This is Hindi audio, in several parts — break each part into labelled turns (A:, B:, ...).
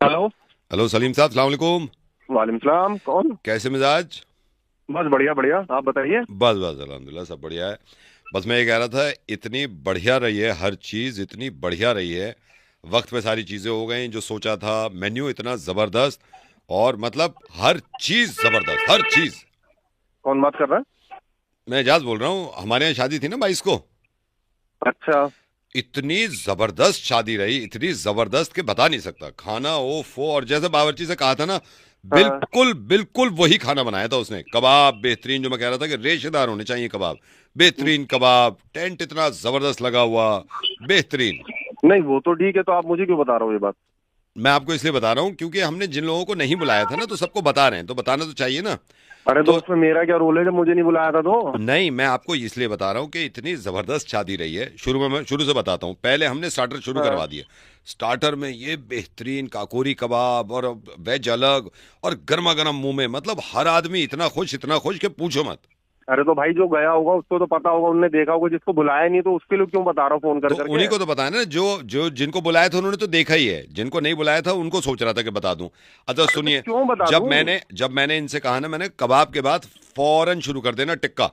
A: हेलो।
B: हेलो सलीम साहब, सलाम वालेकुम।
A: वालेकुम सलाम। कौन?
B: कैसे मिजाज?
A: बस बढ़िया बढ़िया, आप बताइए।
B: बस बस अल्हम्दुलिल्लाह सब बढ़िया है। बस मैं ये कह रहा था, इतनी बढ़िया रही है हर चीज़, इतनी बढ़िया रही है। वक्त पे सारी चीज़ें हो गई जो सोचा था। मेन्यू इतना ज़बरदस्त, और मतलब हर चीज़ ज़बरदस्त, हर चीज़।
A: कौन बात कर रहा
B: मैं एजाज बोल रहा हूँ, हमारे यहाँ शादी थी ना 22 को।
A: है? अच्छा।
B: इतनी जबरदस्त शादी रही, इतनी जबरदस्त कि बता नहीं सकता। खाना ओ फो, और जैसे बावर्ची से कहा था ना,
A: हाँ।
B: बिल्कुल बिल्कुल वही खाना बनाया था उसने। कबाब बेहतरीन, जो मैं कह रहा था कि रेशेदार होने चाहिए कबाब। बेहतरीन कबाब, टेंट इतना जबरदस्त लगा हुआ, बेहतरीन।
A: नहीं वो तो ठीक है, तो आप मुझे क्यों बता रहे हो ये बात?
B: मैं आपको इसलिए बता रहा हूँ क्योंकि हमने जिन लोगों को नहीं बुलाया था ना, तो सबको बता रहे हैं, तो बताना तो चाहिए ना।
A: अरे तो
B: तो
A: उसमें मेरा क्या रोल है जब मुझे नहीं बुलाया था तो?
B: नहीं, मैं आपको इसलिए बता रहा हूँ कि इतनी जबरदस्त शादी रही है। शुरू में, मैं शुरू से बताता हूँ। पहले हमने स्टार्टर शुरू
A: हाँ।
B: करवा दिए। स्टार्टर में ये बेहतरीन काकोरी कबाब और वेज अलग, और गर्मा गर्म मुंह में, मतलब हर आदमी इतना खुश कि पूछो मत।
A: अरे तो भाई जो गया होगा उसको तो पता होगा, उनने देखा होगा। जिसको बुलाया नहीं तो उसके लिए क्यों बता रहा हूँ फोन कर
B: तो
A: करके?
B: उन्हीं को तो बताया ना, जो जो जिनको बुलाया था उन्होंने तो देखा ही है। जिनको नहीं बुलाया था उनको सोच रहा था कि बता दूं। अच्छा
A: अरे तो
B: सुनिए,
A: क्यों बता
B: जब
A: दूं?
B: मैंने जब मैंने इनसे कहा ना, मैंने कबाब के बाद फौरन शुरू कर देना टिक्का।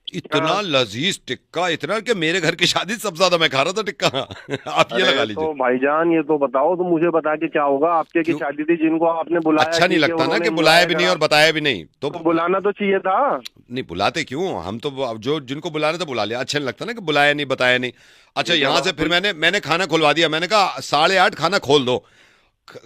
B: इतना
A: हाँ।
B: लजीज टिक्का, इतना कि मेरे घर की शादी सबसे ज्यादा मैं खा रहा था टिक्का। आप ये लगा
A: अरे
B: लीजिए।
A: तो भाईजान ये तो बताओ, तो मुझे बता के क्या होगा? आपके की
B: क्यों?
A: शादी थी, जिनको आपने बुलाया
B: अच्छा नहीं
A: ठीक है,
B: लगता ना
A: उन्होंने
B: कि बुलाया
A: एंजॉय
B: भी नहीं
A: करा।
B: और बताया भी नहीं तो।
A: तो बुलाना तो चाहिए था।
B: नहीं बुलाते क्यों हम तो, अब जो जिनको बुलाना था बुला लिया। अच्छा नहीं लगता ना कि बुलाया नहीं, बताया नहीं। अच्छा,
A: जब
B: यहां से
A: आप
B: फिर मैंने खाना खुलवा दिया। मैंने कहा 8:30 खाना खोल दो।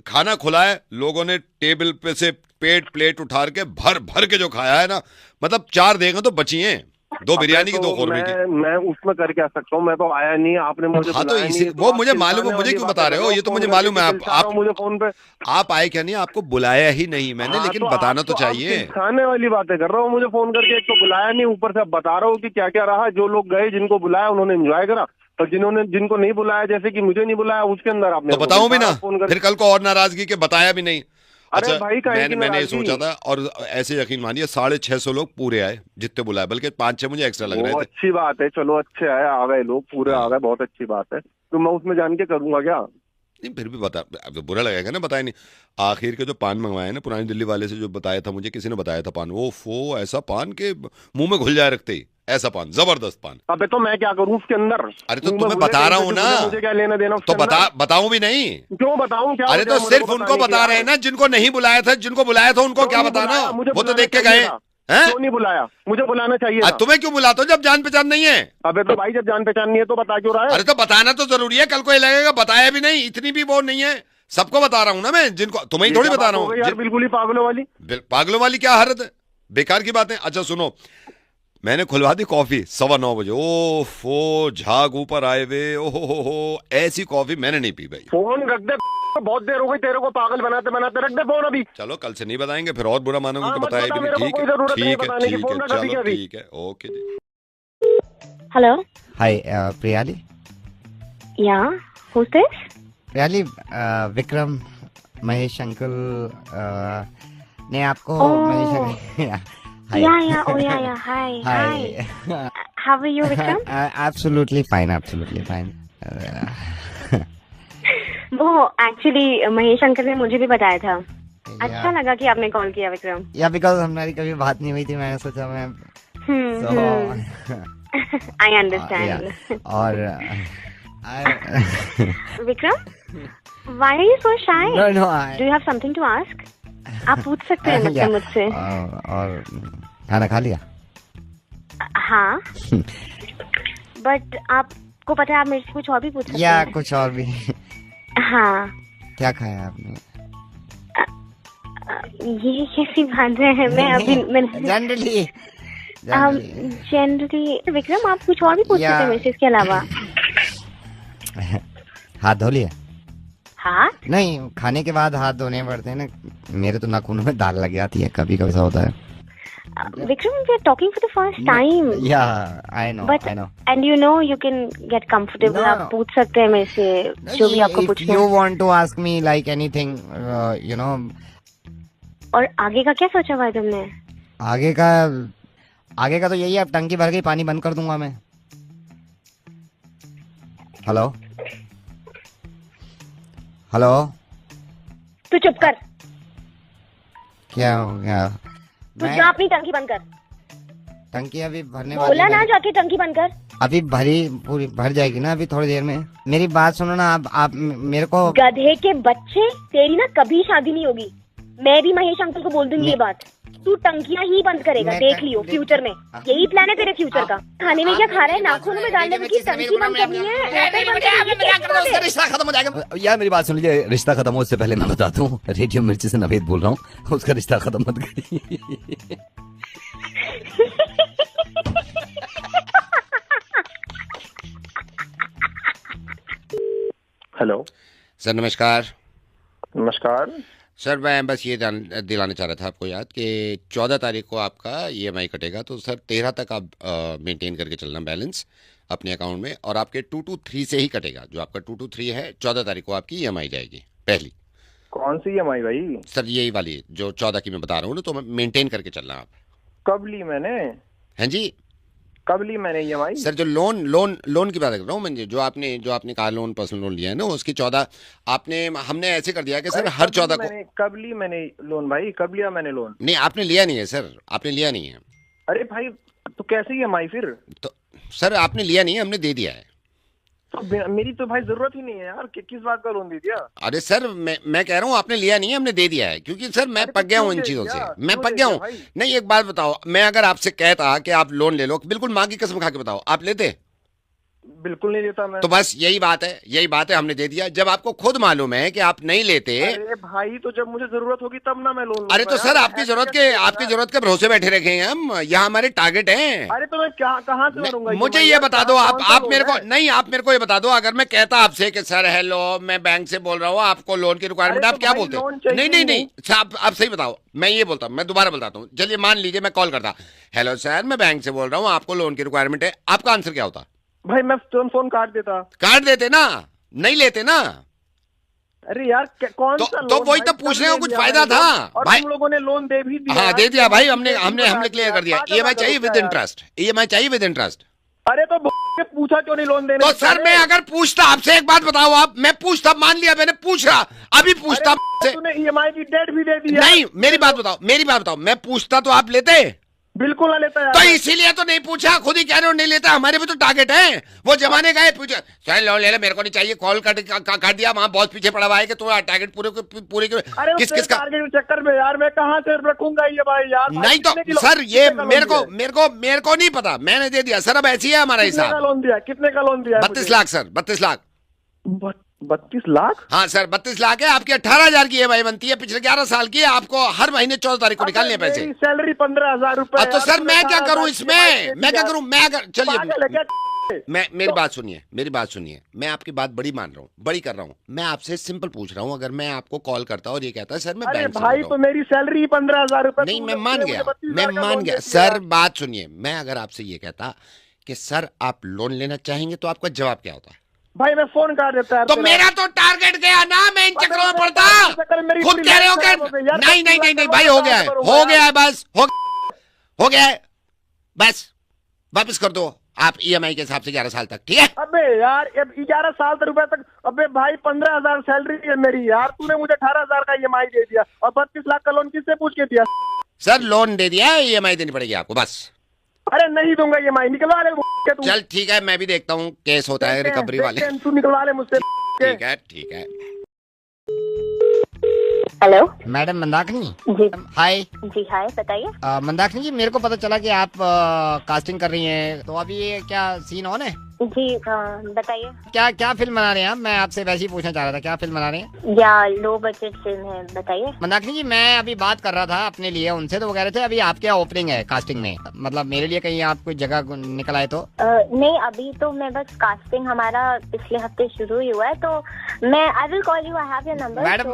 B: खाना खुलाए लोगों ने, टेबल पे से पेट प्लेट उठा के भर भर के जो खाया है ना, मतलब 4 देगा तो बची हैं। 2
A: अबे
B: बिरयानी की,
A: तो
B: 2 कौरमे की।
A: मैं उसमें कर क्या सकता हूँ? मैं तो आया नहीं, आपने मुझे
B: हाँ तो
A: बुलाया नहीं,
B: इसी,
A: ये तो
B: वो
A: आप
B: मुझे मालूम है।
A: चिल्लाने
B: मुझे
A: वाली
B: क्यों
A: बातें
B: बता
A: कर
B: रहे
A: रहे
B: हो?
A: हो।
B: ये तो
A: फोन
B: मुझे
A: करके
B: मालूम
A: कि
B: है।
A: चिल्ला रहा हूँ मुझे फोन पे।
B: आप आए क्या नहीं, आपको बुलाया ही नहीं मैंने,
A: हाँ
B: लेकिन
A: तो
B: बताना तो
A: आप
B: चाहिए।
A: चिल्लाने वाली बातें कर रहे हो मुझे फोन करके। एक तो बुलाया नहीं, ऊपर से अब बता रहा हूँ कि क्या क्या रहा। जो लोग गए, जिनको बुलाया उन्होंने एंजॉय करा, और जिनको नहीं बुलाया, जैसे कि मुझे नहीं बुलाया, उसके अंदर आप
B: तो
A: मेरे को
B: बताऊं भी
A: बिठा रहे
B: ना,
A: हो फोन
B: फिर
A: करके।
B: कल को और नाराजगी के बताया भी नहीं।
A: अरे
B: अच्छा,
A: भाई काहे की
B: मैंने ये
A: नाराजगी?
B: सोचा था, और ऐसे यकीन मानिए 650 लोग पूरे आए जितने बुलाए, बल्कि 5-6 मुझे एक्स्ट्रा लग
A: वो
B: रहे थे।
A: अच्छी बात है, चलो अच्छे आए, आ गए लोग पूरे आ
B: हाँ,
A: गए, बहुत अच्छी बात है। तो मैं उसमें जान के करूंगा क्या?
B: नहीं फिर भी बता, अब तो बुरा लगेगा ना, बताया नहीं। आखिर के जो पान मंगवाए ना, पुरानी दिल्ली वाले से जो बताया था, मुझे किसी ने बताया था पान, वो फो ऐसा पान के मुंह में घुल जाए रखते ही। ऐसा पान, जबरदस्त पान।
A: अबे तो मैं क्या करूं उसके अंदर?
B: अरे तो
A: मुंह में
B: तुम्हें
A: घुले
B: बता
A: कहीं
B: रहा
A: पे
B: हूं
A: भी
B: ना,
A: घुले, मुझे क्या लेना देना
B: तो
A: उसके अंदर?
B: बताऊं भी नहीं।
A: क्यों बताऊं? क्या
B: अरे
A: वजह
B: तो
A: है मेरे को
B: सिर्फ उनको
A: बताने की
B: बता रहे
A: यार?
B: हैं ना जिनको नहीं बुलाया था। जिनको बुलाया था उनको
A: क्यों
B: क्या
A: नहीं
B: बताना।
A: बुलाया? मुझे
B: वो तो
A: बुलाना
B: देख के
A: चाहिए
B: गए
A: था।
B: हैं।
A: क्यों नहीं बुलाया? मुझे बुलाना चाहिए था।
B: तुम्हें क्यों बुलाता हो जब जान पहचान नहीं है?
A: अबे तो भाई जब जान पहचान नहीं है तो बता क्यों रहा है?
B: अरे तो बताना तो जरूरी है। कल को ये लगेगा बताया भी नहीं, इतनी भी वो नहीं है। सबको बता रहा हूं ना मैं, जिनको, तुम्हें ही
A: ये
B: थोड़ी
A: क्या
B: बता
A: बात
B: रहा
A: हो
B: हूँ
A: गई यार, बिल्कुल ही पागलों वाली।
B: पागलों वाली क्या हरत है, बेकार की बातें। अच्छा सुनो, मैंने खुलवा दी कॉफी 9:15 बजे। ओ झाग ऊपर आए वे, हो ऐसी कॉफी मैंने नहीं पी भाई।
A: फोन रख दे। बहुत देर हो गई तेरे को पागल बनाते बनाते, रख दे फोन अभी।
B: चलो कल से नहीं बताएंगे, फिर और बुरा मानोगे
A: हाँ
B: कि
A: मत
B: बताया भी
A: बता,
B: नहीं।
A: मेरे को
B: ठीक है,
A: कोई जरूरत नहीं
B: ठीक है,
A: बताने की।
B: ठीक है,
A: फोन रख अभी
B: चलो
A: के अभी।
B: ठीक है, okay ji.
C: Hello.
D: Hi, Priyali.
C: Yeah. Who's this?
D: Priyali, Vikram, Mahesh uncle ने आपको Mahesh
C: Oh.
D: uncle Hi.
C: Yeah, yeah. Oh, yeah, yeah. Hi.
D: Hi.
C: How are you, Vikram?
D: Absolutely fine, absolutely fine.
C: वो एक्चुअली महेश अंकल ने मुझे भी बताया था। अच्छा
D: Yeah,
C: लगा कि आपने कॉल किया, विक्रम।
D: yeah, because हमारी कभी बात नहीं हुई थी, मैंने सोचा मैं so
C: आई
D: yeah,
C: अंडरस्टैंड।
D: और
C: Vikram, why are you so shy?
D: no, no,
C: Do you have something to ask? आप पूछ सकते हैं
D: yeah,
C: मुझसे।
D: और खाना खा लिया?
C: हाँ, बट आपको पता है आप मेरे से कुछ और भी पूछ सकते
D: या
C: हैं।
D: कुछ और भी?
C: हाँ,
D: क्या खाया आपने?
C: ये कैसी बात है? मैं अभी
D: जनरली
C: जनरली विक्रम, आप कुछ और भी पूछ सकते हैं मेरे से इसके अलावा।
D: हाथ धो लिया?
C: हाथ?
D: नहीं, खाने के बाद हाथ धोने पड़ते हैं ना। मेरे तो नाखून में दाल लग जाती है, कभी कभी ऐसा होता है।
C: Vikram, we are talking for the first time.
D: Yeah I know,
C: but
D: I know.
C: And you know you can get comfortable.
D: No,
C: आप
D: no.
C: पूछ सकते हैं मेरे से जो भी आपको
D: If
C: पूछना
D: you
C: है।
D: want to ask me like anything, you know,
C: और आगे का क्या सोचा हुआ है तुमने?
D: आगे का आगे का तो यही है, अब टंकी भर गई, पानी बंद कर दूंगा मैं। हेलो, हेलो,
C: तू चुप कर,
D: क्या हो गया?
C: तू
D: मैं
C: जा अपनी टंकी बंद कर।
D: टंकी अभी भरने वाली
C: बोला
D: है।
C: ना जाके टंकी बंद कर।
D: अभी पूरी भर जाएगी ना अभी थोड़ी देर में। मेरी बात सुनो ना, आप मेरे को
C: गधे के बच्चे, तेरी ना कभी शादी नहीं होगी। मैं भी महेश अंकल को बोल दूंगी ये बात। तू टंकियां ही बंद करेगा, देख लियो फ्यूचर में। यही प्लान है तेरे फ्यूचर का। खाने में क्या खा रहा है? नाखूनों में डालने में की टंकी बंद करनी है।
D: रिश्ता खत्म हो जाएगा यार। मेरी बात सुन लीजिए, रिश्ता खत्म हो उससे पहले मैं बता दूं, रेडियो मिर्ची से नवेद बोल रहा हूँ, उसका रिश्ता खत्म मत करिए।
A: हेलो
B: सर नमस्कार।
A: नमस्कार।
B: सर मैं बस ये दिलाना चाह रहा था आपको याद कि 14 तारीख को आपका EMI कटेगा, तो सर 13 तक आप मेंटेन करके चलना बैलेंस अपने अकाउंट में, और आपके 223 से ही कटेगा। जो आपका 223 है 14 तारीख को आपकी EMI जाएगी पहली।
A: कौन सी EMI भाई?
B: सर यही वाली जो 14 की मैं बता रहा हूँ ना, तो मेंटेन करके चलना आप।
A: कब ली मैंने?
B: हैं जी?
A: कब ली मैंने EMI?
B: सर जो लोन की बात कर रहा हूँ मैं, जो आपने कार लोन पर्सनल लोन लिया है ना, उसकी 14 हमने ऐसे कर दिया कि सर हर 14 को।
A: कब ली मैंने लोन भाई? कब लिया मैंने लोन?
B: नहीं आपने लिया नहीं है सर, आपने लिया नहीं है।
A: अरे भाई तो कैसे EMI फिर?
B: तो सर आपने लिया नहीं है, हमने दे दिया है।
A: तो मेरी तो भाई जरूरत ही नहीं है यार, किस बात का लोन दे दिया?
B: अरे सर मैं कह रहा हूँ आपने लिया नहीं है, हमने दे दिया है, क्योंकि सर मैं पक गया हूँ इन चीजों से, मैं पक गया हूँ। नहीं एक बात बताओ, मैं अगर आपसे कहता कि आप लोन ले लो, बिल्कुल माँ की कसम खा के बताओ, आप लेते?
A: बिल्कुल नहीं लेता मैं।
B: तो बस यही बात है, हमने दे दिया। जब आपको खुद मालूम है कि आप नहीं लेते।
A: अरे भाई तो जब मुझे जरूरत होगी तब ना मैं लोन लूंगा।
B: अरे तो सर आपकी जरूरत के भरोसे बैठे रखे हैं हम, यहाँ हमारे टारगेट हैं।
A: अरे तो मैं कहाँ से भरूंगा?
B: मुझे ये बता दो, आप मेरे को नहीं, आप मेरे को ये बता दो, अगर मैं कहता आपसे कि सर हेलो मैं बैंक से बोल रहा हूँ, आपको लोन की रिक्वायरमेंट, आप क्या बोलते? नहीं आप सही बताओ। मैं ये बोलता, मैं दोबारा बताता हूँ। चलिए मान लीजिए मैं कॉल करता, हेलो सर मैं बैंक से बोल रहा हूँ, आपको लोन की रिक्वायरमेंट है, आपका आंसर क्या होता?
A: भाई मैं फोन काट देता।
B: काट देते ना, नहीं लेते ना।
A: अरे यार कौन सा लोन?
B: तो वही तो पूछने का कुछ फायदा था
A: भाई। तुम लोगों ने लोन दे भी दिया।
B: हाँ दे दिया भाई, हमने क्लियर कर दिया। EMI चाहिए विद इंटरेस्ट।
A: अरे तो पूछा क्यों नहीं लोन देने?
B: तो सर मैं अगर पूछता आपसे, एक बात बताओ आप, मैं पूछता, मान लिया मैंने पूछ रहा, अभी पूछता
A: तूने EMI की डेट भी दे दी।
B: नहीं मेरी बात बताओ, मैं पूछता तो आप लेते?
A: बिल्कुल ना लेता यार।
B: तो इसीलिए तो नहीं पूछा, खुद ही कह रहे हो नहीं लेता। हमारे भी तो टारगेट है, वो जमाने का है। पूछा सर लोन ले ले, मेरे को नहीं चाहिए, कॉल काट दिया, वहां बहुत पीछे पड़ा हुआ है कि तुम्हारा टारगेट पूरे किस का
A: टारगेट के चक्कर में यार मैं कहां से रखूंगा ये भाई यार?
B: नहीं तो सर ये मेरे को नहीं पता, मैंने दे दिया सर। अब ऐसी है हमारा हिसाब।
A: लोन दिया? कितने का लोन दिया?
B: 32 लाख सर, 32 लाख।
A: 32 लाख?
B: हाँ सर 32 लाख है। आपकी 18,000 की EMI बनती है, पिछले 11 साल की है। आपको हर महीने 14 तारीख को निकालने हैं पैसे।
A: सैलरी 15,000 रुपए।
B: तो सर मैं क्या करूं इसमें? मैं क्या करूं? मैं अगर चलिए मेरी बात सुनिए, मैं आपकी बात बड़ी मान रहा हूँ, बड़ी कर रहा हूँ। मैं आपसे सिंपल पूछ रहा हूँ, अगर मैं आपको कॉल करता और ये कहता सर मैं बैंक से
A: भाई तो मेरी सैलरी 15,000 रुपए।
B: नहीं मैं मान गया सर। बात सुनिए, मैं अगर आपसे ये कहता कि सर आप लोन लेना चाहेंगे, तो आपका जवाब क्या होता?
A: भाई मैं फोन काट देता है।
B: तो मेरा तो टारगेट गया ना, मैं इन चक्रों में पड़ता। खुद कह रहे हो कि नहीं भाई हो गया है बस, हो गया है बस, वापस कर दो आप EMI के हिसाब से 11 साल तक, ठीक है?
A: अबे यार 11 साल रुपए तक? अबे भाई 15,000 सैलरी है मेरी यार, तूने मुझे 18,000 का EMI दे दिया और 32 लाख का लोन किससे पूछ के दिया?
B: सर लोन दे दिया, EMI देनी पड़ेगी आपको बस।
A: अरे नहीं दूंगा EMI, निकलवा ले तू।
B: चल ठीक है, मैं भी देखता हूँ केस होता है रिकवरी वाले।
A: तू निकलवा ले मुझसे।
B: ठीक है।
C: हेलो
D: मैडम मंदाकिनी
C: जी।
D: हाय।
C: जी हाय, बताइए।
D: मंदाकिनी जी, मेरे को पता चला कि आप कास्टिंग कर रही हैं, तो अभी ये क्या सीन ऑन है?
C: जी बताइए।
D: क्या फिल्म बना रहे हैं आप? मैं आपसे वैसे ही पूछना चाह रहा था, क्या फिल्म बना रहे हैं?
C: या लो बजट फिल्म है, बताइए।
D: मंदाकिनी जी, मैं अभी बात कर रहा था अपने लिए उनसे, तो वो कह रहे थे अभी आपके यहाँ ओपनिंग है कास्टिंग में, मतलब मेरे लिए कहीं आप कोई जगह निकल आए तो?
C: नहीं अभी तो मैं बस कास्टिंग हमारा पिछले हफ्ते शुरू ही हुआ है, तो मैं I will call you, I have your number.
D: Madam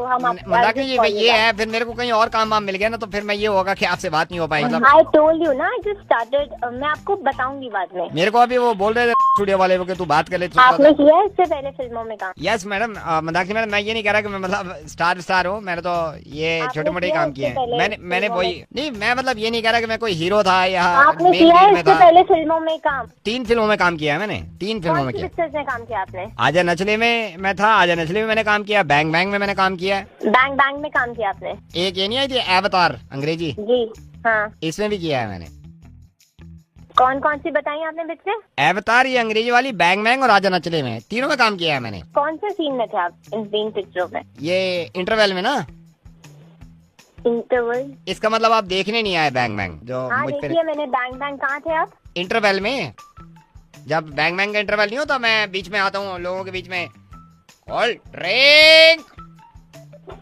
D: Mandakini ji ये है, फिर मेरे को कहीं और काम वाम मिल गया ना, तो फिर मैं ये होगा कि आपसे बात नहीं हो पाई।
C: आई टोल्ड यू ना, आई जस्ट स्टार्टेड। मैं आपको बताऊंगी बाद में।
D: मेरे को अभी वो बोल रहे थे
E: स्टूडियो वाले को कि तू बात कर ले।
C: आपने किया है इससे पहले फिल्मों में काम?
E: यस मैडम, मनाक्षी मैडम, मैं ये नहीं कह रहा कि मैं मतलब स्टार हूँ, मैंने तो ये छोटे मोटे काम किए हैं। मैंने वही नहीं, मैं मतलब ये नहीं कह रहा कि मैं कोई हीरो था या
C: आपने किया है इससे पहले फिल्मों में काम?
E: 3 फिल्मों में काम किया है मैंने, 3 फिल्मों में किया।
C: पिक्चर्स में काम किया आपने?
E: आजा नचले में मैं था, आजा नचले में मैंने काम किया, बैंग बैंग में मैंने काम किया है।
C: बैंग बैंग में काम किया आपने?
E: एक ये नहीं आई थी अवतार अंग्रेजी,
C: जी हाँ,
E: इसमें भी किया है मैंने।
C: कौन कौन सी बताई आपने बीच में?
E: अवतार, ये अंग्रेजी वाली, बैंग बैंग और आजा नचले में, तीनों में काम किया है मैंने।
C: कौन से सीन में थे आप इन 3 पिक्चरों में?
E: ये इंटरवल में ना।
C: इंटरवल?
E: इसका मतलब आप देखने नहीं आए बैंग बैंग जो
C: हाँ
E: मुझ पे।
C: देखिए मैंने बैंग बैंग। कहाँ थे आप?
E: इंटरवल में, जब बैंग बैंग का इंटरवल नहीं होता, मैं बीच में आता हूँ लोगों के बीच में, call drink,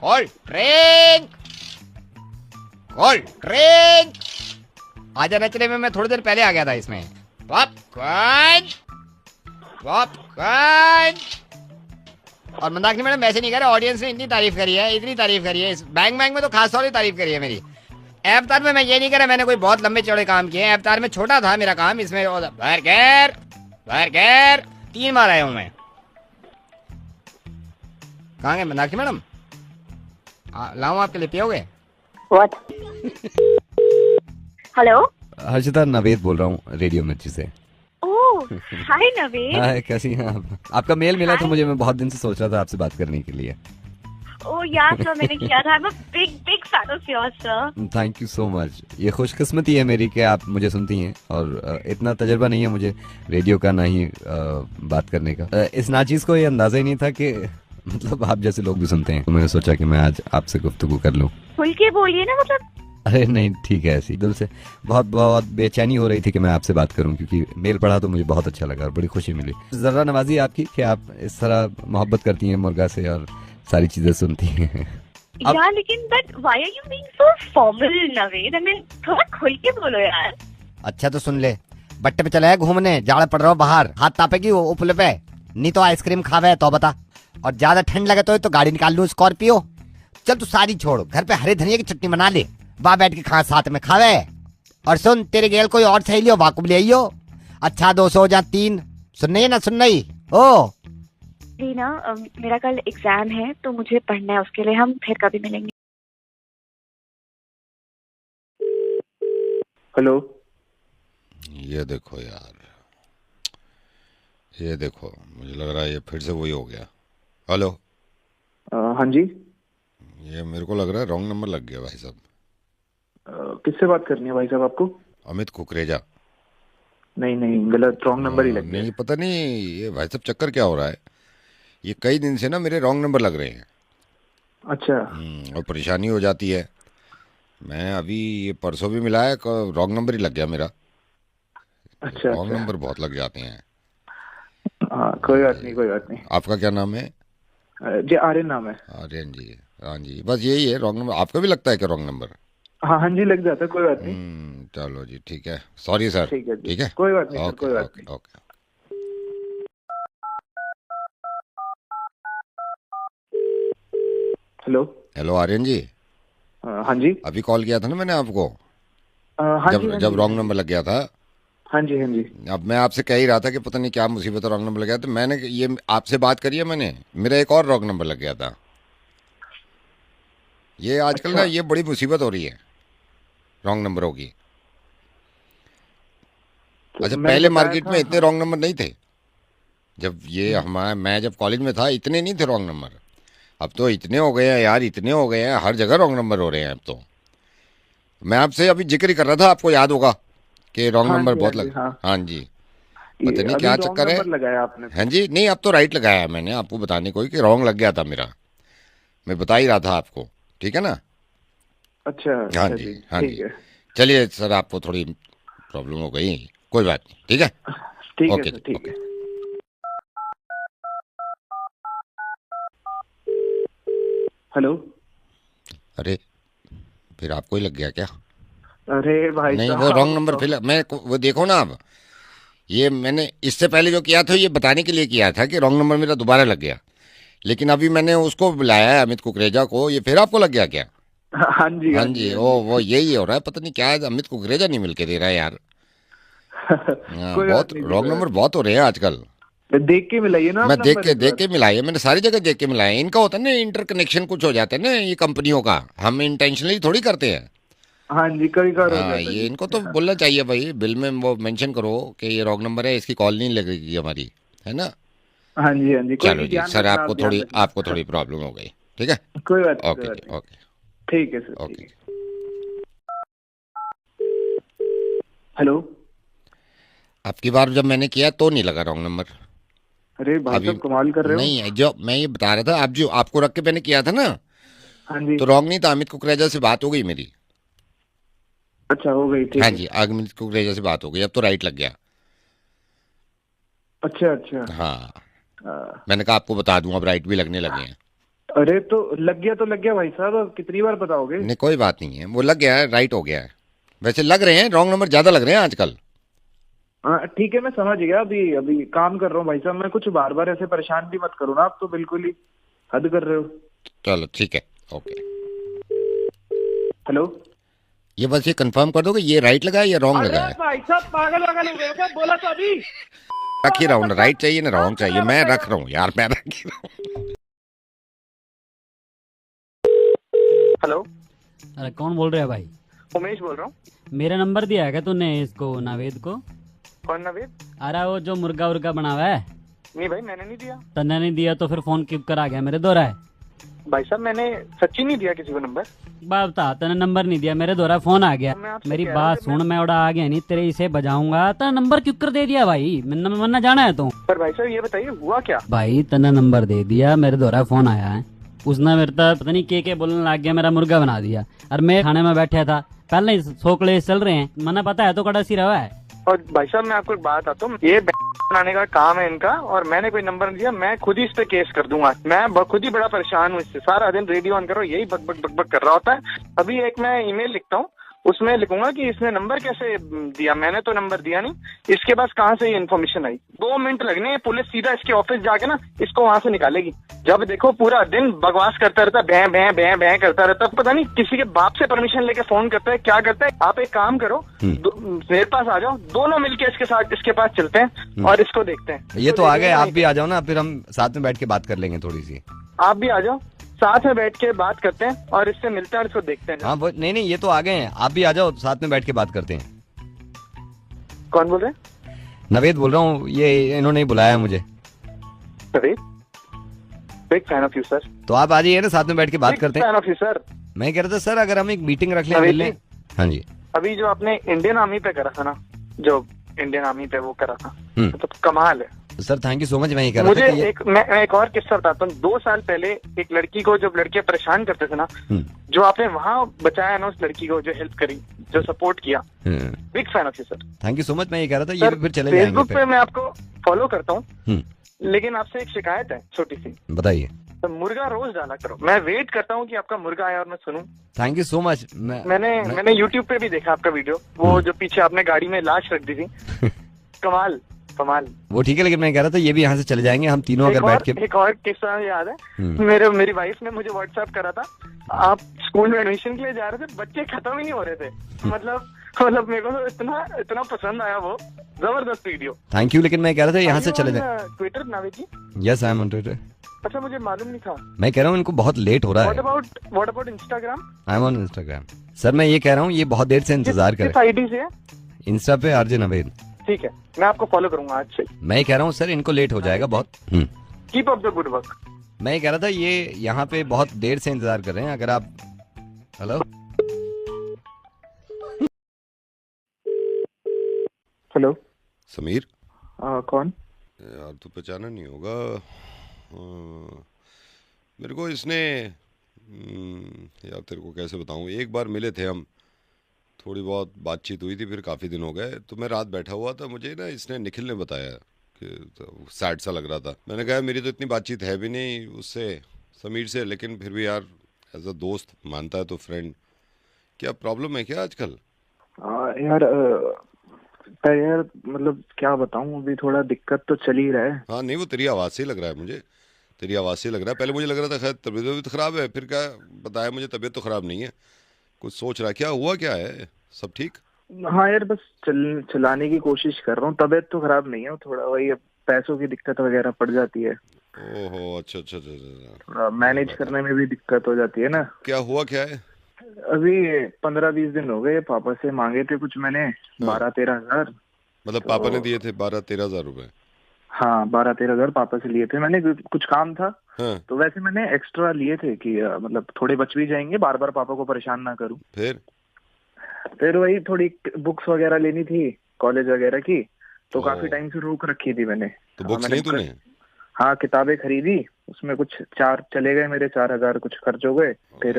E: call drink, call drink. आजा नचले में मैं थोड़ी देर पहले आ गया था इसमें। Popcorn, popcorn. और मंदाकिनी मैडम वैसे नहीं कह रहे, ऑडियंस ने इतनी तारीफ करी है, इतनी तारीफ करी है, इस बैंग बैंग में तो खास तौर से तारीफ करी है मेरी। अवतार में मैं ये नहीं कह रहा मैंने कोई बहुत लंबे चौड़े काम किए, अवतार में छोटा था मेरा काम, इसमें बर्गर बर्गर 3 बार आया हूँ मैं। कहाँ गए मंदाकिनी मैडम? लाऊं आपके लिए, पियोगे?
C: व्हाट? हेलो,
D: हर्षिता, नवेद बोल रहा हूँ रेडियो मिर्ची से।
C: ओह हाय नवेद।
D: हाय, कैसी हैं आप? आपका मेल मिला था मुझे, मैं बहुत दिन से सोच रहा था आपसे बात करने के लिए।
C: ओह यार सर, मैंने किया था। I'm a big fan of yours sir।
D: Thank you so much. ये खुशकिस्मती है मेरी कि आप मुझे सुनती हैं, और इतना तजर्बा नहीं है मुझे रेडियो का, ना ही बात करने का। इस नाचीज को ये अंदाजा ही नहीं था कि मतलब आप जैसे लोग भी सुनते हैं, तो मैंने सोचा कि मैं आज आपसे गुफ्तगू कर लूं।
C: खुल के बोलिए ना, मतलब।
D: अरे नहीं, ठीक है, ऐसी दिल से बहुत बहुत बेचैनी हो रही थी कि मैं आपसे बात करूं, क्योंकि मेल पढ़ा तो मुझे बहुत अच्छा लगा और बड़ी खुशी मिली। जरा नवाजी आपकी कि आप इस तरह मोहब्बत करती हैं मुर्गा से और सारी चीजें सुनती हैं।
C: यार लेकिन but why are you being so formal Naved? I mean थोड़ा खुल के बोलो यार।
E: अच्छा तो सुन ले, बट्टे पे चले घूमने, जाड़ा पड़ रहा हो बाहर, हाथ तापेगी वो उपले पे, नहीं तो आइसक्रीम खावे तो बता, और ज्यादा ठंड लगे तो गाड़ी निकाल लूं स्कॉर्पियो। चल तू सारी छोड़, घर पे हरे धनिया की चटनी बना ले, वहां बैठ के खा साथ में खावे। और सुन, तेरे गेल कोई और सही लियो, वाकुब ले आइयो। अच्छा 200 या 3 सुन नहीं है ना, सुन नहीं ओ
C: जी ना, मेरा कल एग्जाम है तो मुझे पढ़ना है, उसके लिए हम फिर कभी मिलेंगे।
A: हेलो,
B: ये देखो यार, ये देखो, मुझे लग रहा है ये फिर से वही हो गया। हेलो।
A: हाँ जी।
B: ये मेरे को लग रहा है रॉन्ग नंबर लग गया भाई साहब।
A: किससे बात करनी है भाई साहब आपको?
B: अमित कुकरेजा।
A: नहीं नहीं, गलत, रॉन्ग नंबर ही लग गया।
B: नहीं, पता नहीं ये भाई साहब चक्कर क्या हो रहा है, ये कई दिन से ना मेरे रॉन्ग नंबर लग रहे हैं।
A: अच्छा।
B: और परेशानी हो जाती है। मैं अभी ये परसों भी मिला है, रॉन्ग नंबर ही लग गया मेरा।
A: अच्छा,
B: रॉन्ग नंबर बहुत लग जाते हैं।
A: हाँ कोई बात नहीं, कोई बात नहीं।
B: आपका क्या नाम है?
A: जी आर्यन नाम है।
B: आर्यन जी, हाँ जी, बस यही है रॉन्ग नंबर। आपका भी लगता है क्या रॉन्ग नंबर?
A: हाँ हाँ जी, लग जाता है, कोई बात नहीं।
B: चलो जी, ठीक है, सॉरी सर।
A: ठीक है जी,
B: ठीक है,
A: कोई बात नहीं सर, कोई बात
B: ओके
A: नहीं।
B: ओके।
A: हेलो।
B: हेलो आर्यन जी।
A: हाँ जी।
B: अभी कॉल किया था ना मैंने आपको,
A: हाँ जी,
B: जब रॉन्ग नंबर लग गया था।
A: हाँ जी, हाँ जी।
B: अब मैं आपसे कह ही रहा था कि पता नहीं क्या मुसीबत है, रॉन्ग नंबर लग गया। तो मैंने ये आपसे बात करी है मैंने, मेरा एक और रॉन्ग नंबर लग गया था। ये आजकल ना ये बड़ी मुसीबत हो रही है रॉन्ग नंबरों की। अच्छा, पहले मार्केट में इतने रॉन्ग नंबर नहीं थे। जब ये मैं जब कॉलेज में था इतने नहीं थे रॉन्ग नंबर। अब तो इतने हो गए हैं यार, इतने हो गए हैं, हर जगह रॉन्ग नंबर हो रहे हैं अब तो। मैं आपसे अभी जिक्र ही कर रहा था, आपको याद होगा कि रॉन्ग नंबर बहुत लग। हाँ जी, पता नहीं क्या चक्कर है।
A: लगाया आपने?
B: हाँ जी, नहीं अब तो राइट लगाया है मैंने, आपको बताने को कि रॉन्ग लग गया था मेरा, मैं बता ही रहा था आपको। ठीक है ना?
A: अच्छा।
B: हाँ जी, हाँ जी। चलिए सर, आपको थोड़ी प्रॉब्लम हो गई, कोई बात नहीं, ठीक है,
A: ठीक
B: ओके
A: है, ठीक है। हेलो।
B: अरे फिर आपको ही लग गया क्या?
A: अरे भाई
B: नहीं, वो रॉन्ग नंबर फिर मैं वो देखो ना, अब ये मैंने इससे पहले जो किया था ये बताने के लिए किया था कि रॉन्ग नंबर मेरा दोबारा लग गया, लेकिन अभी मैंने उसको बुलाया है अमित कुकरेजा को, ये फिर आपको लग गया क्या?
A: हाँ जी,
B: हाँ जी, वो यही हो रहा है, पता नहीं क्या है, अमित कुकरेजा नहीं मिलके दे रहा है यार।
F: कोई बात
E: बहुत
F: नहीं,
E: रॉन्ग
F: कोई
E: नंबर बहुत हो रहे हैं आजकल।
F: बात- देख के मिलाइए ना
E: मैं
F: आप
E: देख
F: नंबर
E: के
F: एक
E: देख
F: बार।
E: के मिलाया है, मैंने सारी जगह देख के मिलाया है। इनका होता है ना इंटरकनेक्शन कुछ हो जाता है ना ये कंपनियों का, हम इंटेंशनली थोड़ी करते हैं।
F: हाँ जी, कभी कभार हो
E: हाँ,
F: जाता है
E: ये
F: जी।
E: इनको तो बोलना चाहिए भाई, बिल में वो मेंशन करो कि ये रॉन्ग नंबर है, इसकी कॉल नहीं लगेगी हमारी, है ना।
F: हाँ जी, हाँ जी, कोई
E: चलो
F: नहीं,
E: जी
F: ध्यान
E: सर,
F: रखना, आप ध्यान रखना।
E: आपको थोड़ी प्रॉब्लम हो गई, ठीक है।
F: कोई बात नहीं, कोई
E: ओके
F: बात
E: जी,
F: नहीं।
E: ओके
F: ठीक है सर, ठीक
E: ओके।
F: है। हेलो।
E: आपकी बार जब मैंने किया तो नहीं लगा रॉन्ग नंबर।
F: अरे भाई
E: अभी
F: साहब, कमाल कर रहे हो।
E: नहीं, जो मैं ये बता रहा था, आप जो आपको रख के मैंने किया था ना,
F: हाँ जी।
E: तो रॉन्ग नहीं था। अमित कुकरेजा से बात हो गई मेरी।
F: अच्छा, हो गई, ठीक
E: हाँ
F: है।
E: जी, अमित कुकरेजा से बात हो गई, अब तो राइट लग गया।
F: अच्छा अच्छा।
E: हाँ,
F: आ,
E: मैंने कहा आपको बता दूं, अब राइट भी लगने लगे हैं।
F: अरे तो लग गया तो लग गया भाई साहब, अब कितनी बार बताओगे।
E: नहीं कोई बात नहीं है, वो लग गया है, राइट हो गया है। वैसे लग रहे हैं रॉन्ग नंबर ज्यादा लग रहे हैं आजकल।
F: हाँ ठीक है, मैं समझ गया। अभी अभी काम कर रहा हूँ भाई साहब, मैं कुछ बार बार ऐसे परेशान भी मत करो ना, आप तो बिल्कुल ही हद कर रहे हो।
E: चलो ठीक है, ओके।
F: हेलो।
E: ये बस ये कंफर्म कर दो कि ये राइट लगा है या रॉन्ग लगा है।
F: भाई साहब, पागल वागल हो गए क्या? बोला तो अभी।
E: रख ही रहा हूँ ना, राइट चाहिए ना रॉन्ग चाहिए, मैं रख रहा हूँ यार, मैं रख ही रहा हूँ।
F: हेलो,
G: अरे कौन बोल रहा है भाई?
F: उमेश बोल रहा हूँ।
G: मेरा नंबर दिया है क्या तूने इसको, नावेद को?
F: कौन नवीद?
G: अरे वो जो मुर्गा उर्गा बना हुआ है,
F: नहीं भाई, मैंने नहीं दिया।
G: तन्ने नहीं दिया तो फिर फोन क्यों करा गया मेरे दोहरा है?
F: भाई साहब, मैंने सच्ची नहीं दिया किसी को नंबर।
G: बात बता, तने नंबर नहीं दिया, मेरे दोहरा फोन आ गया।
F: मैं आपसे
G: मेरी
F: कह रहा हूँ
G: बात
F: कि
G: सुन, मैं उड़ा आ गया नहीं तेरे, इसे बजाऊंगा। तना नंबर क्यों कर दे दिया भाई? मैंने मरना जाना है तू?
F: पर भाई साहब, ये बताइए हुआ क्या?
G: भाई तने नंबर दे दिया, मेरे दोहरा फोन आया है, उसने मेरे तक पता नहीं के बोलने लग गया, मेरा मुर्गा बना दिया। और मैं खाने में बैठा था, पहले ही सोकले चल रहे हैं, मैंने पता है तो कड़ा सी रहा है।
F: और भाई साहब, मैं आपको एक बात आता हूँ, ये बनाने का काम है इनका, और मैंने कोई नंबर नहीं दिया। मैं खुद ही इस पे केस कर दूंगा। मैं खुद ही बड़ा परेशान हूँ इससे, सारा दिन रेडियो ऑन करो, यही बक बक बक बक कर रहा होता है। अभी एक मैं ईमेल लिखता हूँ, उसमें लिखूंगा कि इसने नंबर कैसे दिया, मैंने तो नंबर दिया नहीं, इसके पास कहाँ से ये इन्फॉर्मेशन आई। 2 मिनट लगने हैं, पुलिस सीधा इसके ऑफिस जाके ना इसको वहां से निकालेगी। जब देखो पूरा दिन बकवास करता रहता, भैं भैं भैं भैं करता रहता, पता नहीं किसी के बाप से परमिशन लेके फोन करता है, क्या करता है। आप एक काम करो, मेरे पास आ जाओ, दोनों मिलके इसके साथ इसके पास चलते हैं और इसको देखते हैं।
D: ये तो आ गए, आप भी आ जाओ ना, फिर हम साथ में बैठ के बात कर लेंगे थोड़ी सी।
F: आप भी आ जाओ, साथ में बैठ के बात करते हैं और इससे मिलते हैं और इसको देखते हैं।
D: हाँ वो नहीं नहीं, ये तो आ गए हैं, आप भी आ जाओ, साथ में बैठ के बात करते हैं।
F: कौन बोल रहे हैं?
D: नवेद बोल रहा हूँ, ये इन्होंने ही बुलाया है मुझे।
F: Naveed, big fan of you sir.
D: तो आप आ जाइए ना, साथ में बैठ के बात
F: बिग
D: करते हैं।
F: Fan of you sir.
D: मैं कह रहा था सर, अगर हम एक मीटिंग रख लें,
F: नवेद
D: मिल लें।
F: जी।
D: हाँ जी।
F: अभी जो आपने इंडियन आर्मी पे करा था ना, जो इंडियन आर्मी पे वो करा था,
D: हम्म।
F: तो कमाल है
D: sir thank you so much. मैं ये कह रहा
F: मुझे।
D: था कि
F: मैं एक और किस्सा बताता हूँ। 2 साल पहले एक लड़की को, जब लड़के परेशान करते थे ना, जो आपने वहाँ बचाया ना उस लड़की को, जो हेल्प करी, जो सपोर्ट किया, big fan of you sir.
D: Thank you so much. मैं ये कह रहा था, ये
F: सर,
D: भी फिर चले जाएंगे
F: फेसबुक
D: फिर।
F: पे मैं आपको फॉलो करता हूँ,
D: हम्म,
F: लेकिन आपसे एक शिकायत है छोटी सी।
D: बताइए।
F: तो मुर्गा रोज डाला करो, मैं वेट करता हूँ कि आपका मुर्गा आया और मैं सुनूं।
D: Thank you so much.
F: मैंने YouTube पे भी देखा आपका वीडियो, वो जो पीछे आपने गाड़ी में लाश रख दी थी। कमाल कमाल।
D: वो ठीक है, लेकिन मैं कह रहा था ये भी यहाँ से चले जाएंगे हम तीनों, अगर बैठ के।
F: एक और किस्सा याद है, मेरी वाइफ ने मुझे व्हाट्सएप करा था, आप स्कूल में एडमिशन के लिए जा रहे थे, बच्चे खत्म ही नहीं हो रहे थे। मतलब मेरे को तो इतना पसंद आया वो, जबरदस्त वीडियो।
D: थैंक यू, लेकिन मैं कह रहा था यहाँ से चले जाए।
F: Twitter Naved ji?
D: Yes I am on Twitter.
F: अच्छा, मुझे मालूम नहीं था।
D: मैं कह रहा हूँ इनको बहुत लेट हो रहा है।
F: What about Instagram?
D: I am on Instagram. Sir मैं ये कह रहा हूँ, ये बहुत देर से इंतजार
F: किस
D: कर।
F: आईडी से है?
D: इंस्टा पे आरजे नवेद।
F: ठीक है, मैं आपको फॉलो करूंगा आज से।
D: मैं ये कह रहा हूँ सर, इनको लेट हो जाएगा बहुत।
F: Keep up the good work.
D: मैं ये कह रहा था, ये यहाँ पे बहुत देर से इंतजार कर रहे हैं, अगर आप। Hello
F: hello.
B: समीर,
F: कौन?
B: यार तू पहचाना नहीं होगा। मेरे को इसने यार तेरे को कैसे बताऊं, एक बार मिले थे हम, थोड़ी बहुत बातचीत हुई थी, फिर काफ़ी दिन हो गए। तो मैं रात बैठा हुआ था, मुझे ना इसने, निखिल ने बताया कि सैड सा लग रहा था। मैंने कहा मेरी तो इतनी बातचीत है भी नहीं उससे, समीर से, लेकिन फिर भी यार एज अ दोस्त मानता है तो फ्रेंड। क्या प्रॉब्लम है क्या आजकल?
F: यार मतलब क्या बताऊं, अभी थोड़ा दिक्कत तो चल ही रहा है।
B: हाँ नहीं, वो तेरी आवाज़ से ही लग रहा है मुझे, तेरी आवाज़ से लग रहा है। पहले मुझे लग रहा था शायद तबीयत ख़राब है, फिर क्या बताया मुझे तबीयत तो ख़राब नहीं है, कुछ सोच रहा। क्या हुआ, क्या है? सब ठीक?
F: हाँ यार, बस चलाने की कोशिश कर रहा हूँ। तबीयत तो खराब नहीं है, थोड़ा वही अब पैसों की दिक्कत वगैरह पड़ जाती है,
B: ओहो, अच्छा अच्छा अच्छा अच्छा।
F: थोड़ा मैनेज करने में भी दिक्कत हो जाती है ना।
B: क्या हुआ, क्या है?
F: अभी 15-20 दिन हो गए, पापा से मांगे थे कुछ मैंने, 12-13 हजार।
B: मतलब पापा ने दिए थे 12-13 हजार रुपए?
F: हाँ, 12-13 हजार पापा से लिए थे मैंने, कुछ काम था।
B: हाँ,
F: तो वैसे मैंने एक्स्ट्रा लिए थे कि मतलब थोड़े बच भी जाएंगे, बार बार पापा को परेशान ना करूं। फिर वही थोड़ी बुक्स वगैरह लेनी थी कॉलेज वगैरह की, तो काफी टाइम से रोक रखी थी मैंने।
B: तो बुक्स ली तूने?
F: हाँ, किताबें खरीदी, उसमें कुछ 4 चले गए मेरे, 4 हजार कुछ खर्च हो गए। फिर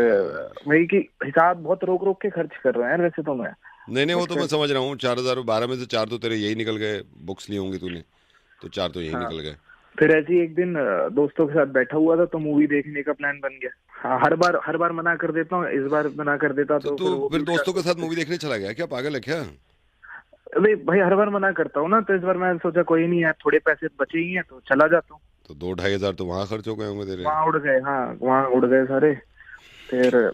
F: वही कि हिसाब बहुत रोक रोक के खर्च कर रहे हैं यार वैसे तो मैं।
B: नहीं, वो तो मैं समझ रहा हूँ। 4,012 में से 4 तो तेरे यही निकल गए, बुक्स ली होंगी तूने, तो 4 तो यही निकल गए।
F: फिर ऐसे ही एक दिन दोस्तों के साथ बैठा हुआ था, तो मूवी देखने का प्लान बन गया। हाँ, हर बार मना कर देता हूँ, इस बार मना कर देता
B: तो तू फिर दोस्तों के साथ मूवी देखने चला गया क्या? पागल है क्या?
F: अरे भाई, हर बार मना करता हूँ ना, तो इस बार मैं सोचा कोई नहीं यार, थोड़े पैसे बचे ही हैं तो चला जाता हूँ।
B: तो 2-2.5 हजार तो वहां खर्च हो गए होंगे तेरे।
F: वहाँ उड़ गए, हाँ वहाँ उड़ गए सारे। फिर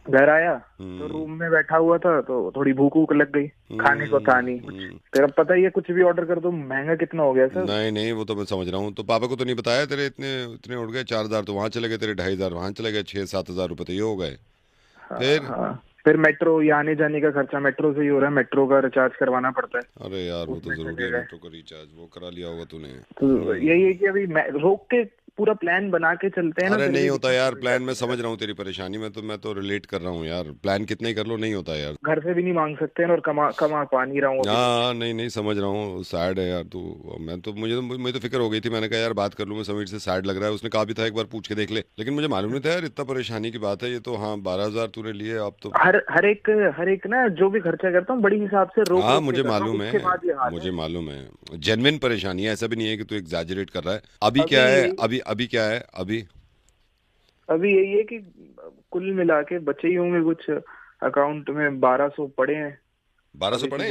F: घर आया तो रूम में बैठा हुआ था, तो थोड़ी भूख वूख लग गई, खाने को था नहीं कुछ। फिर अब पता ही है, कुछ भी ऑर्डर कर दो, महंगा कितना हो गया सर।
B: नहीं, वो तो मैं समझ रहा हूँ। तो पापा को तो नहीं बताया तेरे इतने उड़ गए? 4 हजार तो वहां चले गए तेरे, 2.5 हजार वहां चले गए, 6-7 हजार रुपए तो ये हो गए।
F: फिर मेट्रो, ये आने जाने का खर्चा मेट्रो से ही हो रहा है, मेट्रो का रिचार्ज करवाना पड़ता है।
B: अरे यार, वो तो जरूरी है, मेट्रो का रिचार्ज वो करा लिया होगा तूने।
F: तो यही है कि अभी रोक के पूरा प्लान बना के चलते हैं ना।
B: अरे नहीं होता यार प्लान, मैं समझ रहा हूँ तेरी परेशानी में, तो मैं तो रिलेट कर रहा हूँ यार। प्लान कितना ही कर लो, नहीं होता यार।
F: घर से भी नहीं मांग सकते हैं, और कमा पा नहीं रहा हूँ।
B: हाँ, नहीं समझ रहा हूँ, सैड है यार तू। मुझे तो फिक्र हो गई थी, मैंने कहा यार बात कर लूँ मैं समीर से, सैड लग रहा है। उसने कहा भी था एक बार पूछ के देख ले, लेकिन मुझे मालूम नहीं था यार इतना परेशानी की बात है ये तो। हाँ, 12 हजार तूने लिए, अब तो
F: हर एक ना जो भी खर्चा करता हूँ बड़ी हिसाब से रोक।
B: हाँ, मुझे मालूम है, जेन्युइन परेशानी है, ऐसा भी नहीं है कि तू एग्जैजरेट कर रहा है। अभी क्या है? अभी क्या है? अभी
F: यही है कि कुल मिला के बचे ही होंगे कुछ अकाउंट में, 1200 पड़े हैं।
B: 1200 पड़े?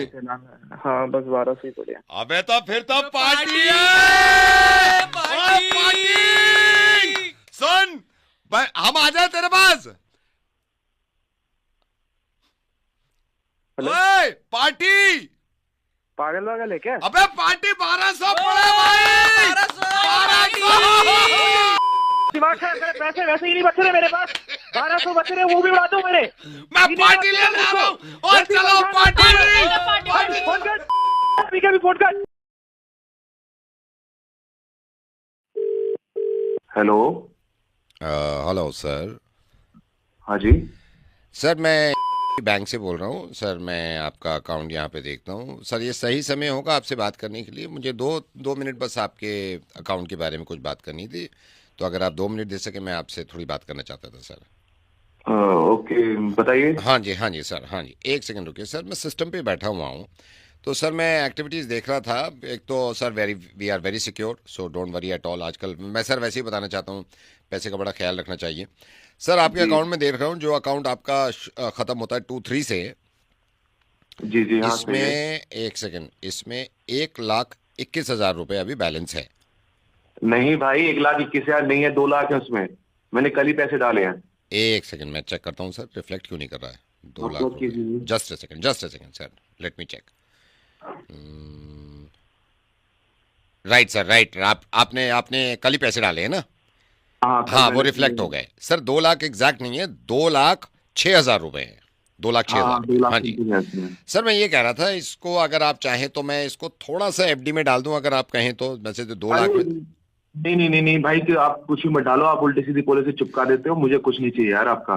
F: हाँ, बस 1200 ही पड़े हैं।
B: अबे तो फिर तो पार्टी है, पार्टी। सुन, हम आ जाए तेरे पास। ओए, पार्टी।
F: पागल है क्या?
B: अबे पार्टी 1200 पड़े भाई, 1200।
F: दिमाग खराब करे, पैसे वैसे ही नहीं बच रहे मेरे पास, 1200 बच रहे, वो भी उड़ा दो मेरे।
B: मैं पार्टी लेने आ रहा हूँ, और चलो पार्टी।
F: फोन कर, फोन कर।
B: Hello sir.
H: हाँ जी
B: सर, मैं बैंक से बोल रहा हूँ सर। मैं आपका अकाउंट यहाँ पे देखता हूँ सर। ये सही समय होगा आपसे बात करने के लिए? मुझे दो मिनट बस आपके अकाउंट के बारे में कुछ बात करनी थी, तो अगर आप 2 मिनट दे सके, मैं आपसे थोड़ी बात करना चाहता था सर।
H: ओके, बताइए।
B: हाँ जी सर, हाँ जी, 1 सेकंड रुकिए सर। मैं सिस्टम पे बैठा हुआ हूँ, तो सर मैं एक्टिविटीज़ देख रहा था। एक तो sir we are very secure, so don't worry at all. आजकल मैं सर वैसे ही बताना चाहता हूँ, पैसे का बड़ा ख्याल रखना चाहिए सर। आपके अकाउंट में देख रहा हूँ, जो अकाउंट आपका ख़त्म होता है 23 से,
H: जी, हाँ,
B: इसमें 1 सेकंड, इसमें 1,21,000 रुपये अभी बैलेंस है।
H: नहीं भाई, 1,21,000 नहीं है, 2 लाख है उसमें। मैंने कल ही पैसे डाले हैं।
B: 1 सेकंड, मैं चेक करता हूँ सर, रिफ्लेक्ट क्यों नहीं कर रहा है 2 lakh. Just a second sir, let me check. Right sir, right. आपने कल ही पैसे डाले हैं ना? हाँ, वो रिफ्लेक्ट हो गए सर। 2 लाख एग्जैक्ट नहीं है, 2,06,000 रुपए है। 2,06,000। हाँ जी सर, मैं ये कह रहा था, इसको अगर आप चाहें तो मैं इसको थोड़ा सा एफडी में डाल दूं, अगर आप कहें तो। वैसे तो 2 लाख में
H: नहीं भाई, कि आप कुछ भी मत डालो, आप उल्टी सीधी पॉलिसी चिपका देते हो। मुझे कुछ नहीं चाहिए यार आपका।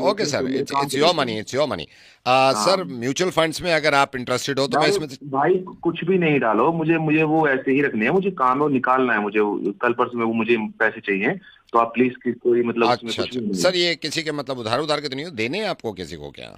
B: Okay sir, it's your money. Sir, mutual funds में अगर आप इंटरेस्टेड हो तो मैं इसमें
H: भाई कुछ भी नहीं डालो। मुझे वो ऐसे ही रखने हैं, मुझे काम है, निकालना है मुझे कल परसों में, वो मुझे पैसे चाहिए। तो आप प्लीज कोई मतलब
B: अच्छा सर, ये किसी के मतलब उधार के तो नहीं हो? देने हैं आपको किसी को क्या?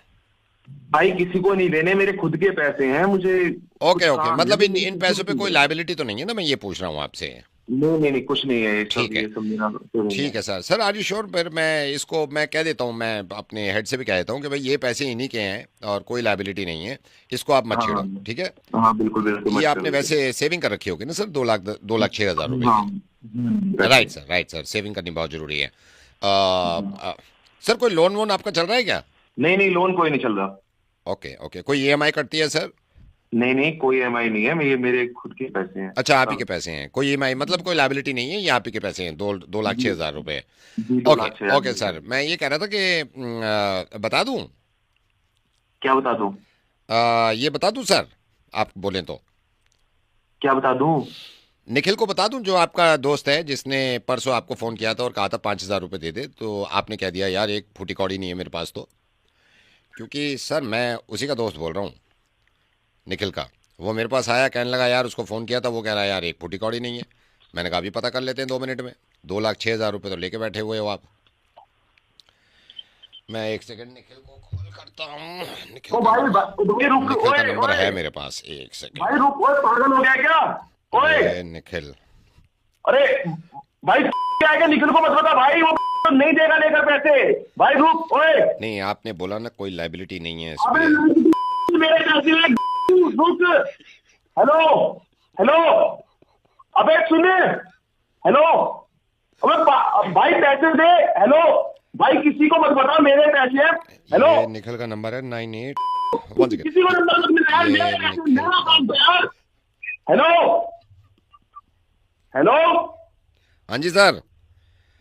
H: भाई किसी को नहीं देने, मेरे खुद के पैसे हैं मुझे।
B: ओके, मतलब इन पैसों पे कोई लायबिलिटी तो नहीं है ना? मैं ये पूछ रहा हूँ आपसे।
H: नहीं, कुछ नहीं है।
B: ठीक है सर, आर यू श्योर? फिर मैं कह देता हूँ, मैं अपने हेड से भी कह देता हूँ कि भाई ये पैसे इन्हीं के हैं और कोई लायबिलिटी नहीं है, इसको आप मत छेड़ो। ठीक है?
H: हाँ, बिल्कुल।
B: ये आपने वैसे सेविंग कर रखी होगी ना सर, 2,06,000 रुपए? राइट सर, सेविंग करनी बहुत जरूरी है। सर, कोई लोन वोन आपका चल रहा है क्या?
H: नहीं, लोन कोई नहीं चल रहा।
B: ओके ओके, कोई EMI कटती है सर?
H: नहीं नहीं, कोई EMI नहीं है, ये मेरे खुद के पैसे हैं।
B: अच्छा, आप ही के पैसे हैं, कोई EMI मतलब कोई लाइबिलिटी नहीं है, ये आप ही के पैसे हैं, 2,06,000 रुपए।
H: जी, 2 लाख
B: ओके
H: 6,000
B: ओके सर, मैं ये कह रहा था कि बता दूं,
H: क्या बता दूं?
B: ये बता दूं सर, आप बोलें तो।
H: क्या बता दूं?
B: निखिल को बता दूं, जो आपका दोस्त है जिसने परसों आपको फोन किया था और कहा था 5,000 रुपए दे दे, तो आपने कह दिया यार एक फूटी कौड़ी नहीं है मेरे पास, तो क्योंकि सर मैं उसी का दोस्त बोल रहा हूँ, निखिल का। वो मेरे पास आया, कहने लगा यार उसको फ़ोन किया था, वो कह रहा है यार एक फूटी कौड़ी नहीं है। मैंने कहा अभी पता कर लेते हैं 2 मिनट में। 2,06,000 रुपये तो लेके बैठे हुए हो आप। मैं एक सेकंड निखिल को कॉल करता हूँ। निखिल का नंबर है मेरे पास, एक सेकंड।
A: भाई रुक, ओए पागल हो गया क्या? ओए
B: निखिल,
A: अरे भाई क्या है, निखिल को मत बता भाई, वो नहीं देगा लेकर पैसे। भाई रुक, ओए
B: नहीं आपने बोला ना कोई लाइबिलिटी नहीं है इस
A: अबे
B: पे।
A: मेरे पैसे रुक। हेलो हेलो, अबे सुने, हेलो, अबे भाई पैसे दे। हेलो भाई, किसी को मत बता मेरे पैसे हैं। हेलो,
B: ये निखिल का नंबर है 98
A: किसी को नंबर मत मिला यार, मेरे पैसे मेरा अकाउंट है यार। हेलो हेलो,
B: हाँ जी सर।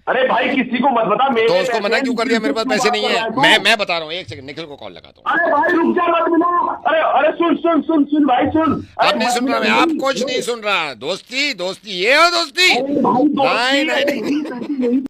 A: अरे भाई किसी को मत बता मेरे
B: तो उसको
A: पैसे
B: मना
A: हैं,
B: क्यों कर दिया? मेरे पास पैसे नहीं है।
A: तू।
B: मैं बता रहा हूँ, एक सेकंड निखिल को कॉल लगाता हूँ।
A: अरे भाई रुक जा, मत मिला। अरे अरे सुन भाई सुन।
B: आप नहीं सुन रहा, मैं आप कुछ नहीं सुन रहा। दोस्ती दोस्ती, ये हो दोस्ती।
A: अरे भाई, दोस्ती
B: नहीं नहीं नहीं।